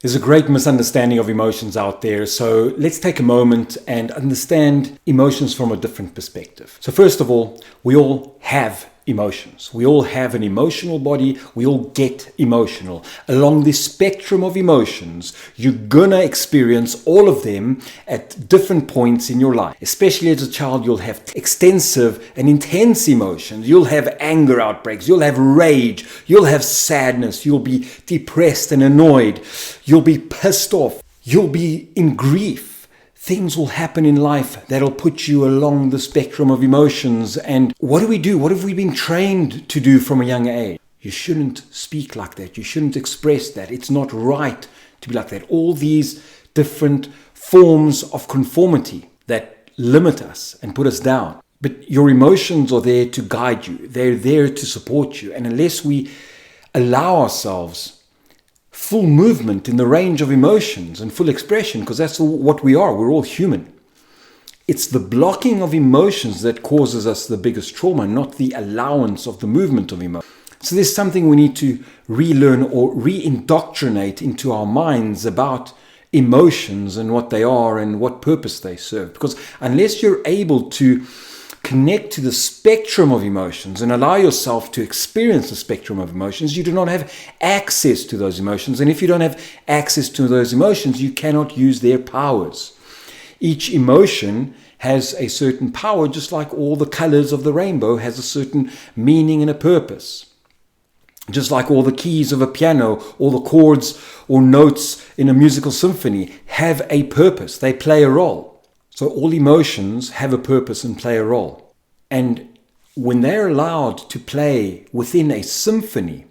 There's a great misunderstanding of emotions out there, so let's take a moment and understand emotions from a different perspective. So first of all, we all have emotions. We all have an emotional body. We all get emotional. Along this spectrum of emotions, you're gonna experience all of them at different points in your life. Especially as a child, you'll have extensive and intense emotions. You'll have anger outbreaks. You'll have rage. You'll have sadness. You'll be depressed and annoyed. You'll be pissed off. You'll be in grief. Things will happen in life that'll put you along the spectrum of emotions. And what do we do? What have we been trained to do from a young age? You shouldn't speak like that. You shouldn't express that. It's not right to be like that. All these different forms of conformity that limit us and put us down. But your emotions are there to guide you. They're there to support you. And unless we allow ourselves full movement in the range of emotions and full expression, because that's what we are. We're all human. It's the blocking of emotions that causes us the biggest trauma, not the allowance of the movement of emotion. So there's something we need to relearn or re-indoctrinate into our minds about emotions and what they are and what purpose they serve. Because unless you're able to connect to the spectrum of emotions and allow yourself to experience the spectrum of emotions, you do not have access to those emotions. And if you don't have access to those emotions, you cannot use their powers. Each emotion has a certain power, just like all the colors of the rainbow has a certain meaning and a purpose. Just like all the keys of a piano, all the chords or notes in a musical symphony have a purpose. They play a role. So all emotions have a purpose and play a role. And when they're allowed to play within a symphony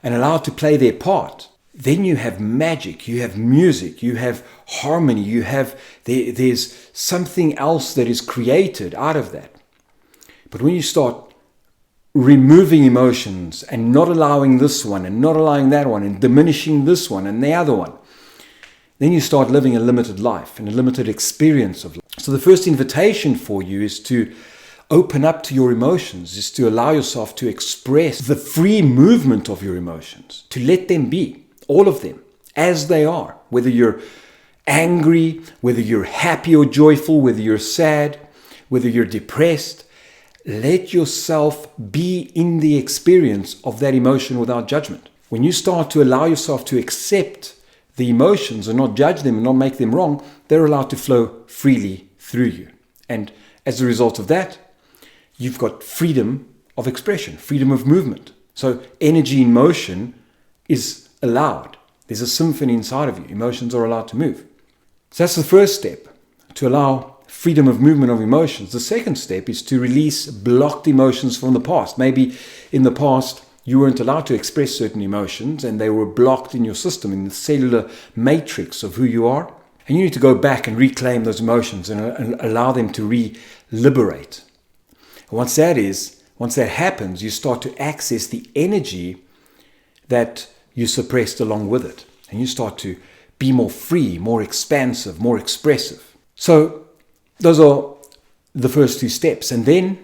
and allowed to play their part, then you have magic, you have music, you have harmony, there's something else that is created out of that. But when you start removing emotions and not allowing this one and not allowing that one and diminishing this one and the other one, then you start living a limited life and a limited experience of life. So the first invitation for you is to open up to your emotions, is to allow yourself to express the free movement of your emotions, to let them be, all of them, as they are. Whether you're angry, whether you're happy or joyful, whether you're sad, whether you're depressed, let yourself be in the experience of that emotion without judgment. When you start to allow yourself to accept the emotions and not judge them and not make them wrong, they're allowed to flow freely through you. And as a result of that, you've got freedom of expression, freedom of movement. So energy in motion is allowed. There's a symphony inside of you. Emotions are allowed to move. So that's the first step, to allow freedom of movement of emotions. The second step is to release blocked emotions from the past. Maybe in the past, you weren't allowed to express certain emotions and they were blocked in your system, in the cellular matrix of who you are. And you need to go back and reclaim those emotions and allow them to re-liberate. Once that happens, you start to access the energy that you suppressed along with it. And you start to be more free, more expansive, more expressive. So those are the first two steps. And then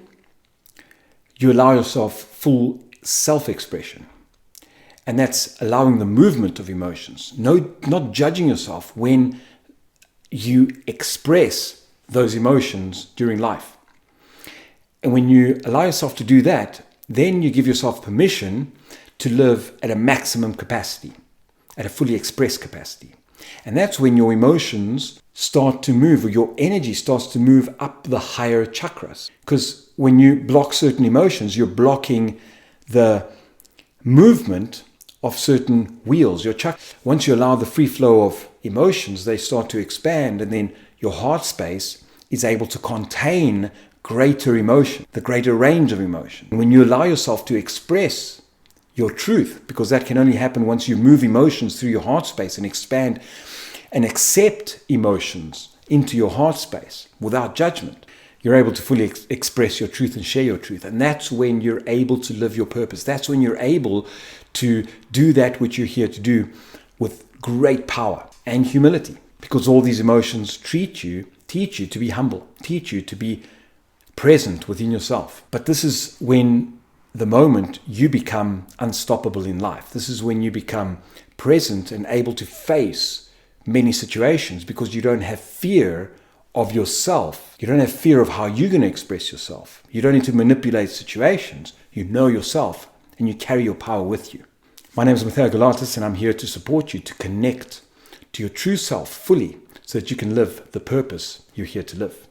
you allow yourself full self-expression. And that's allowing the movement of emotions. Not judging yourself when you express those emotions during life. And when you allow yourself to do that, then you give yourself permission to live at a maximum capacity, at a fully expressed capacity. And that's when your emotions start to move, or your energy starts to move up the higher chakras. Because when you block certain emotions, you're blocking the movement of certain wheels, your chakras. Once you allow the free flow of emotions, they start to expand, and then your heart space is able to contain greater emotion, the greater range of emotion. And when you allow yourself to express your truth, because that can only happen once you move emotions through your heart space and expand and accept emotions into your heart space without judgment, you're able to fully express your truth and share your truth. And that's when you're able to live your purpose. That's when you're able to do that which you're here to do with great power and humility. Because all these emotions teach you to be humble, teach you to be present within yourself. But this is when the moment you become unstoppable in life. This is when you become present and able to face many situations because you don't have fear of yourself. You don't have fear of how you're going to express yourself. You don't need to manipulate situations. You know yourself and you carry your power with you. My name is Matteo Galatis and I'm here to support you to connect to your true self fully so that you can live the purpose you're here to live.